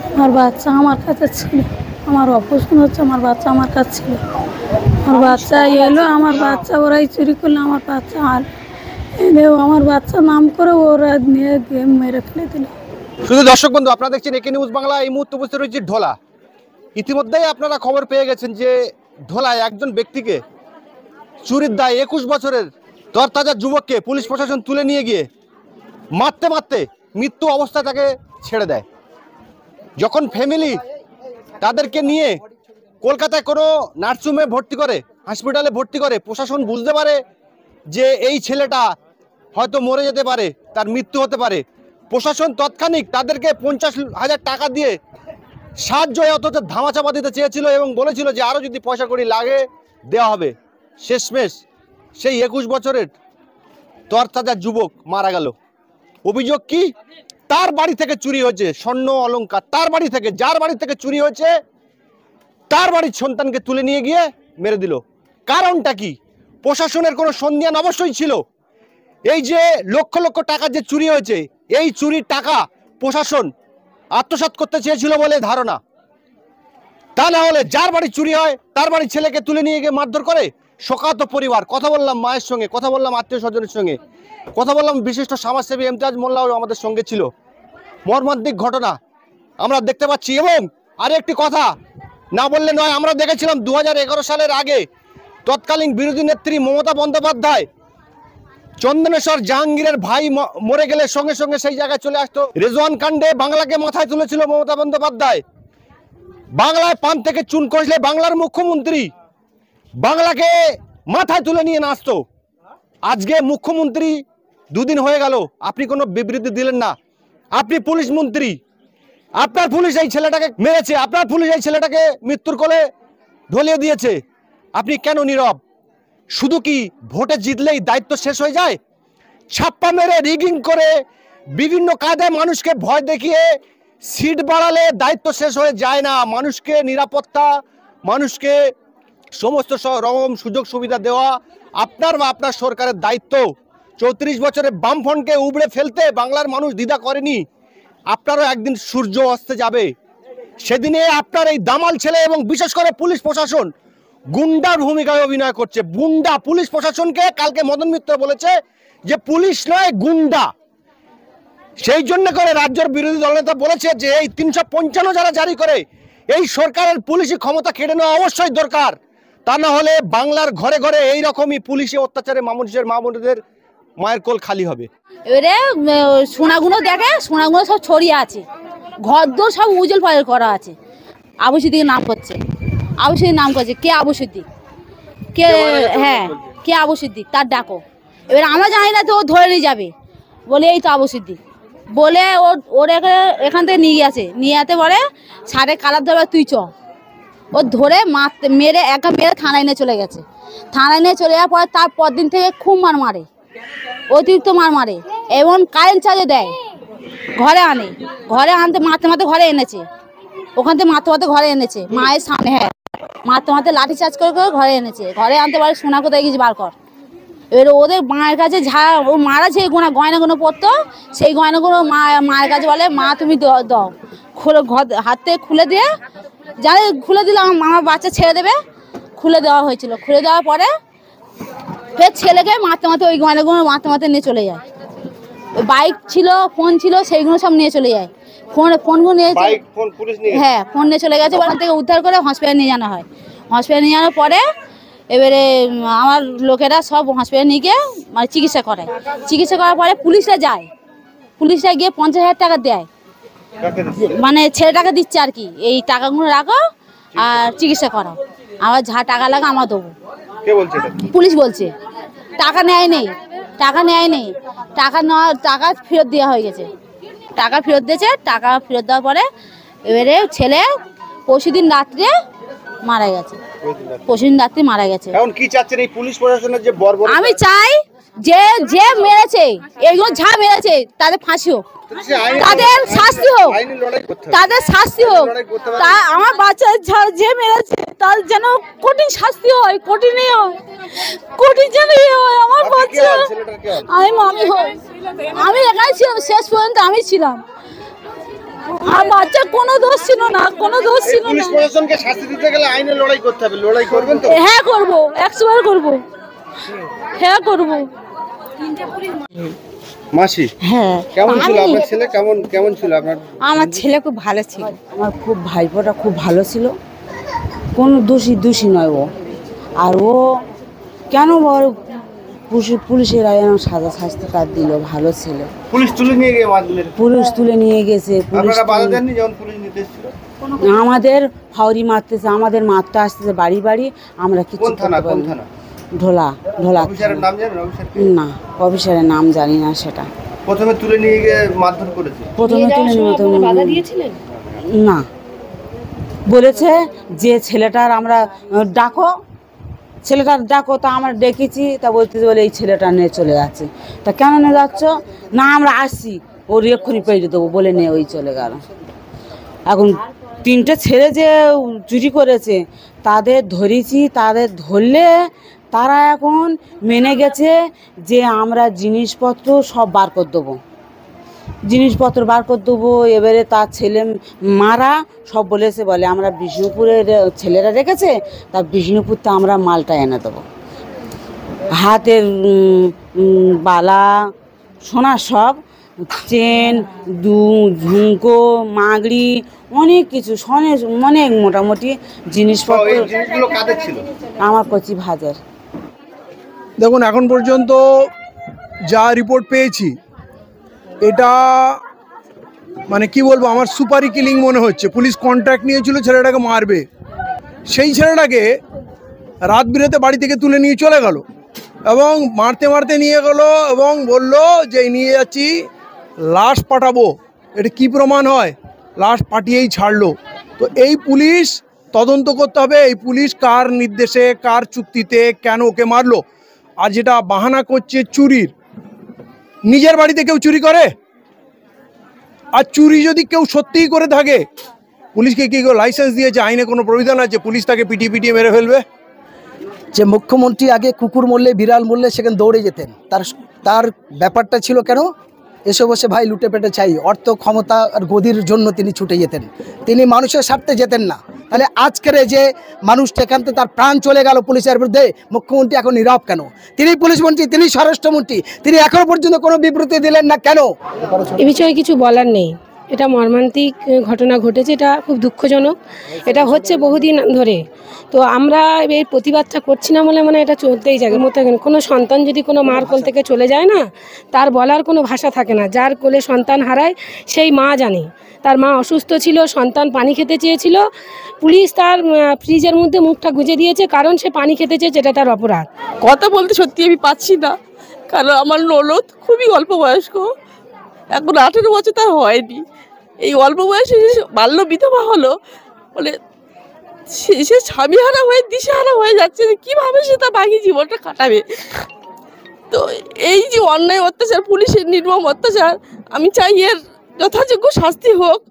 আমার বাচ্চা আমার কাছে ছিল, আমার অপারেশন হচ্ছে, আমার বাচ্চা আমার কাছে ছিল। আমার বাচ্চা এলো, আমার বাচ্চা ওরাই চুরি করলো আমার বাচ্চা, আর এনেও আমার বাচ্চা নাম করে ওরা নিয়ে গেম মেরে ফেলে দিল। শুধু দর্শক বন্ধু, আপনারা দেখছেন একে নিউজ বাংলা। এই মুহূর্তে উপস্থিত রয়েছে ঢোলা। ইতিমধ্যেই আপনারা খবর পেয়ে গেছেন যে ঢোলায় একজন ব্যক্তিকে চুরির দায়ে 21 বছরের তরতাজা যুবককে পুলিশ প্রশাসন তুলে নিয়ে গিয়ে মারতে মারতে মৃত্যু অবস্থায় তাকে ছেড়ে দেয়। যখন ফ্যামিলি তাদেরকে নিয়ে কলকাতায় কোনো নার্সিংহোমে ভর্তি করে, হসপিটালে ভর্তি করে, প্রশাসন বুঝতে পারে যে এই ছেলেটা হয়তো মরে যেতে পারে, তার মৃত্যু হতে পারে। প্রশাসন তৎক্ষণিক তাদেরকে 50,000 টাকা দিয়ে সাহায্য অথচ ধামাচাপা দিতে চেয়েছিল এবং বলেছিল যে আরও যদি পয়সা কড়ি লাগে দেওয়া হবে। শেষমেশ সেই 21 বছরের তরতাজা যুবক মারা গেল। অভিযোগ কি? তার বাড়ি থেকে চুরি হয়েছে স্বর্ণ অলংকার, তার বাড়ি থেকে, যার বাড়ি থেকে চুরি হয়েছে তার বাড়ির সন্তানকে তুলে নিয়ে গিয়ে মেরে দিল। কারণটা কি? প্রশাসনের কোনো সন্ধান অবশ্যই ছিল। এই যে লক্ষ লক্ষ টাকা যে চুরি হয়েছে, এই চুরির টাকা প্রশাসন আত্মসাৎ করতে চেয়েছিল বলে ধারণা। তা না হলে যার বাড়ি চুরি হয় তার বাড়ির ছেলেকে তুলে নিয়ে গিয়ে মারধর করে। শোকাহত পরিবার, কথা বললাম মায়ের সঙ্গে, কথা বললাম আত্মীয় স্বজনের সঙ্গে, কথা বললাম বিশিষ্ট সমাজসেবী ইমতিয়াজ মোল্লাও আমাদের সঙ্গে ছিল। মর্মান্তিক ঘটনা আমরা দেখতে পাচ্ছি। এবং আরে একটি কথা না বললে নয়, আমরা দেখেছিলাম 2011 সালের আগে তৎকালীন বিরোধী নেত্রী মমতা বন্দ্যোপাধ্যায় চন্দনেশ্বর জাহাঙ্গীরের ভাই মরে গেলে সঙ্গে সঙ্গে সেই জায়গায় চলে আসতো। রেজওয়ান কাণ্ডে বাংলাকে মাথায় তুলেছিল মমতা বন্দ্যোপাধ্যায়। বাংলায় পান থেকে চুন কষলে বাংলার মুখ্যমন্ত্রী বাংলাকে মাথায় তুলে নিয়ে নাচতো। আজকে মুখ্যমন্ত্রী দুদিন হয়ে গেল, আপনি কোনো বিবৃতি দিলেন না। আপনি পুলিশ মন্ত্রী, আপনার পুলিশ এই ছেলেটাকে মেরেছে, আপনার পুলিশ এই ছেলেটাকে মৃত্যুর কোলে ঢলিয়ে দিয়েছে। আপনি কেন নীরব? শুধু কি ভোটে জিতলেই দায়িত্ব শেষ হয়ে যায়? ছাপ্পা মেরে রিগিং করে বিভিন্ন কায়দায় মানুষকে ভয় দেখিয়ে সিট বাড়ালে দায়িত্ব শেষ হয়ে যায় না। মানুষকে নিরাপত্তা, মানুষকে সমস্ত রকম সুযোগ সুবিধা দেওয়া আপনার বা আপনার সরকারের দায়িত্ব। 34 বছরে বামফ্রন্টকে উবড়ে ফেলতে বাংলার মানুষ দ্বিধা করেনি। আপনারও একদিন সূর্য অস্তে যাবে, সেদিনে আপনার এই দামাল ছেলে এবং বিশেষ করে পুলিশ প্রশাসন গুন্ডার ভূমিকায় অভিনয় করছে। গুন্ডা পুলিশ প্রশাসনকে কালকে মদন মিত্র বলেছে যে পুলিশ নয় গুন্ডা। সেই জন্য করে রাজ্যের বিরোধী দলনেতা বলেছে যে এই 355 যারা জারি করে এই সরকারের পুলিশি ক্ষমতা কেড়ে নেওয়া অবশ্যই দরকার। তা না হলে বাংলার ঘরে ঘরে এইরকমই পুলিশি অত্যাচারে মানুষের মা বোনদের মায়ের কোল খালি হবে। এবারে সোনাগুলো দেখে, সোনাগুলো সব ছড়িয়ে আছে, ঘর দোর সব উজল পাজল করা আছে। আবু সিদ্দিকের নাম করছে, আবু সিদ্দিক নাম করছে। কে আবু সিদ্দিক? কে? হ্যাঁ, কে আবু সিদ্দিক? তার ডাকো। এবার আমরা জানি না, তো ও ধরে নিয়ে যাবে বলে এই তো আবু সিদ্দিক বলে ওর এখান থেকে নিয়ে গেছে। নিয়ে যেতে বলে সাড়ে কালার ধরে তুই চ। ও ধরে মারতে মেরে একা মেরে থানায় নিয়ে চলে গেছে। থানায় নিয়ে চলে যাওয়ার পর তার পরদিন থেকে খুব মার মারে, অতিরিক্ত মার মারে এবং কারেন্ট চার্জে দেয়। ঘরে আনে, ঘরে আনতে মারতে মারতে ঘরে এনেছে, ওখান থেকে মারতে মারতে ঘরে এনেছে মায়ের সামনে। হ্যাঁ, মারতে মারতে লাঠি চার্জ করে করে ঘরে এনেছে। ঘরে আনতে পারে সোনা কোথায় গেছি বার কর। এবার ওদের মায়ের কাছে যা ও মারা যে গয়নাগুলো পরতো, সেই গয়নাগুলো মায়ের কাছে বলে মা তুমি দাও, খুলে ঘর হাত থেকে খুলে দিয়ে জানে, খুলে দিলে আমার বাচ্চা ছেড়ে দেবে। খুলে দেওয়া হয়েছিল। খুলে দেওয়ার পরে ফের ছেলেকে মারতে মারতে ওই গয়নাগুলো মারতে মারতে নিয়ে চলে যায়। বাইক ছিল, ফোন ছিল, সেইগুলো সব নিয়ে চলে যায়। ফোনগুলো নিয়ে, হ্যাঁ ফোন নিয়ে চলে গেছে। ওখান থেকে উদ্ধার করে হসপিটালে নিয়ে জানা হয়। হসপিটালে নিয়ে যাওয়ার পরে এবারে আমার লোকেরা সব হসপিটালে নিয়ে গিয়ে মানে চিকিৎসা করায়। চিকিৎসা করার পরে পুলিশরা যায়, পুলিশরা গিয়ে 50,000 টাকা দেয়, মানে ছেলেটাকে দিচ্ছে আর কি, এই টাকাগুলো রাখো আর চিকিৎসা করাও, আবার যা টাকা লাগে আমার দেবো। পুলিশ বলছে টাকা নেয় নেই, টাকা নেয় নেই, টাকা ফেরত দেওয়া হয়ে গেছে। টাকা ফেরত দিয়েছে। টাকা ফেরত দেওয়ার পরে এবারে ছেলে পরশুদিন রাত্রে মারা গেছে। পরশুদিন রাত্রে মারা গেছে। এখন কি চাচ্ছেন এই পুলিশ প্রশাসনের যে বর্বরতা? আমি চাই যে যে মেরেছে, এইগুলো যা মেরেছে তাদের ফাঁসি হোক, তাদের শাস্তি হোক, তাদের শাস্তি হোক। তা আমার বাচ্চা যে মেরেছে তার যেন কঠিন শাস্তি হয়, কঠিনই হয়, কঠিন যেন হয়। আমার বাচ্চা, আমি মামি হই, আমি এখানে ছিলাম শেষ পর্যন্ত, আমি ছিলাম। আর বাচ্চা কোনো দোষ ছিল না, কোনো দোষ ছিল না। পুলিশ প্রশাসনকে শাস্তি দিতে গেলে আইনে লড়াই করতে হবে, লড়াই করবেন তো? হ্যাঁ করবো, 100 বার করবো, হ্যাঁ করবো। মাসি, হ্যাঁ, কেমন ছিল আপনার ছেলে? কেমন ছিল আপনার? আমার ছেলে খুব ভালো ছিল, আমার খুব ভাইপোটা খুব ভালো ছিল, কোনো দোষী নয় ও। আর ও কেন বড় পুলিশের সাজা শাস্তি কাট দিল, ভালো ছিল। পুলিশ তুলে নিয়ে গিয়ে মারলেন? পুলিশ তুলে নিয়ে গেছে। আপনারা বাধা দেননি যখন পুলিশ নিতে এসেছিল? আমাদের ফাউরি মারতেছে, আমাদের মারতে আসতেছে বাড়ি বাড়ি, আমরা কিছু কোন থানা? করতে পারি না। ঢোলা অফিসারের নাম জানেন? না, অফিসারের নাম জানি না সেটা। প্রথমে তুলে নিয়ে গিয়ে মারধর করেছে? প্রথমে তুলে নিয়ে বাধা দিয়েছিলেন না, বলেছে যে ছেলেটার আমরা ডাকো, তা আমরা ডেকেছি, তা বলে এই ছেলেটা নিয়ে চলে যাচ্ছে। তা কেন নিয়ে যাচ্ছ? না আমরা আসছি, ওর এক্ষুনি পেয়ে দেবো বলে নিয়ে ওই চলে গেল। এখন 3টে ছেলে যে চুরি করেছে তাদের ধরেছি, তাদের ধরলে তারা এখন মেনে গেছে যে আমরা জিনিসপত্র সব বার করে দেবো, এবারে তার ছেলে মারা সব বলে আমরা বিষ্ণুপুরের ছেলেরা রেখেছে, তা বিষ্ণুপুরতে আমরা মালটা এনে দেবো। হাতের বালা সোনা, সব চেন, ঝুমকো, মাগড়ি, অনেক কিছু, অনেক মোটামুটি জিনিসপত্র। জিনিসগুলো কাদের ছিল? আমার কচি ভাজের। দেখুন, এখন পর্যন্ত যা রিপোর্ট পেয়েছি, এটা মানে কি বলবো, আমার সুপারি কিলিং মনে হচ্ছে। পুলিশ কন্ট্রাক্ট নিয়েছিল ছেলেটাকে মারবে, সেই ছেলেটাকে রাত বিরেতে বাড়ি থেকে তুলে নিয়ে চলে গেল এবং মারতে নিয়ে গেল এবং বলল যে নিয়ে যাচ্ছি, লাশ পাঠাবো। এটা কি প্রমাণ হয়? লাশ পাঠিয়েই ছাড়লো। তো এই পুলিশ তদন্ত করতে হবে, এই পুলিশ কার নির্দেশে, কার চুক্তিতে, কেন ওকে মারলো। আর যেটা বাহানা করছে চুরির, নিজের বাড়িতে কেউ চুরি করে? আর চুরি যদি কেউ সত্যিই করে থাকে, পুলিশকে কি কেউ লাইসেন্স দিয়েছে? আইনে কোনো প্রবিধান আছে পুলিশ তাকে পিটিয়ে মেরে ফেলবে? যে মুখ্যমন্ত্রী আগে কুকুর মরলে, বিড়াল মরলে সেখানে দৌড়ে যেতেন, তার ব্যাপারটা ছিল কেন? এসে বসে ভাই লুটে পেটে চাই, অর্থ ক্ষমতা আর গদির জন্য তিনি ছুটে যেতেন, তিনি মানুষের স্বার্থে যেতেন না। তাহলে আজকের যে মানুষ এখান থেকে তার প্রাণ চলে গেল পুলিশের বিরুদ্ধে, মুখ্যমন্ত্রী এখন নীরব কেন? তিনি পুলিশ মন্ত্রী, তিনি স্বরাষ্ট্রমন্ত্রী, তিনি এখনো পর্যন্ত কোনো বিবৃতি দিলেন না কেন? এ বিষয়ে কিছু বলার নেই। এটা মর্মান্তিক ঘটনা ঘটেছে, এটা খুব দুঃখজনক। এটা হচ্ছে বহুদিন ধরে, তো আমরা এই প্রতিবাদটা করছি না বলে মানে এটা চলতেই যাবে মতো। কোনো সন্তান যদি কোনো মার কোল থেকে চলে যায় না, তার বলার কোনো ভাষা থাকে না। যার কোলে সন্তান হারায় সেই মা জানে। তার মা অসুস্থ ছিল, সন্তান পানি খেতে চেয়েছিল, পুলিশ তার ফ্রিজের মধ্যে মুখটা গুঁজে দিয়েছে, কারণ সে পানি খেতে চেয়েছে, এটা তার অপরাধ। কথা বলতে সত্যি আমি পাচ্ছি না, কারণ আমার ননদ খুবই অল্প বয়স্ক, এখন 18 বছর তার হয়নি। এই অল্প বয়সে বাল্য বিধবা হলো বলে সে স্বামীহারা হয়ে দিশেহারা হয়ে যাচ্ছে, কীভাবে সে তার বাকি জীবনটা কাটাবে। তো এই যে অন্যায় অত্যাচার, পুলিশের নির্মম অত্যাচার, আমি চাই এর যথাযোগ্য শাস্তি হোক।